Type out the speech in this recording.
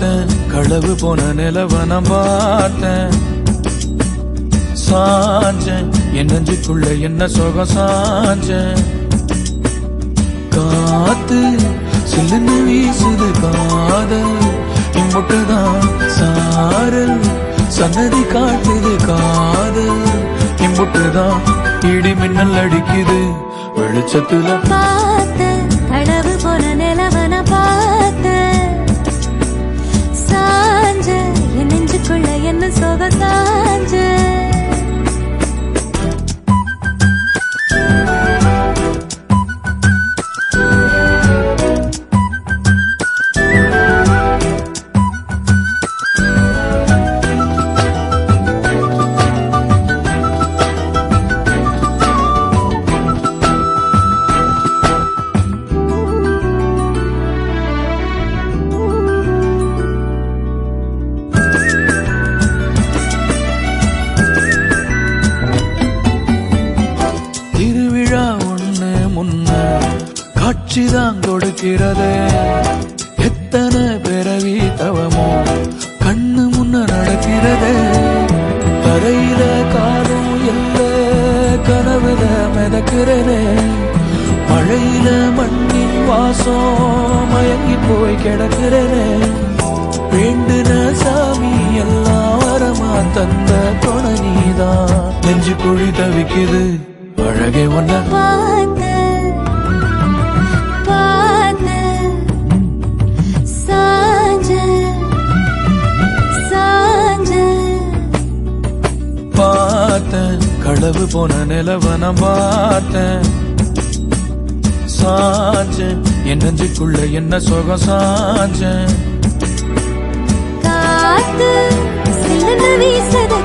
பார்த்தேன் களவு போன நிலவன பார்த்தேன் சாஞ்சேன் என் நெஞ்சுக்குள்ள என்ன சுகம் சாஞ்சேன் காத்து சில்லுன்னு வீசுது காதல் இம்புட்டுதான் சாரல் சன்னதி காட்டுது காதல் இம்புட்டுதான் இடி மின்னல் அடிக்குது வெளிச்சத்துல பார்த்தேன் களவு போன நிலவன பார்த்தேன் சாஞ்ச என் நெஞ்சுக்குள்ள என்ன சோக சாஞ்ச காட்சிதான் கொடுக்கிறது எத்தனை பிறவி தவமோ கண்ணு முன்ன நடக்கிறது தரையில காலும் எல்ல கனவுல மிதக்கிறனே மழையில மண்ணின் வாசம் மயங்கி போய் கிடக்கிறனே வேண்டுன சாமி எல்லாம் வரமா தந்த துணை நீதான் நெஞ்சு குழி தவிக்குது அழகே ஒன்ன களவு போன நிலவன பார்த்தேன் சாஞ்சேன் என் நெஞ்சுக்குள்ள என்ன சுகம் சாஞ்சேன் காத்து சில்லுன்னு வீசுது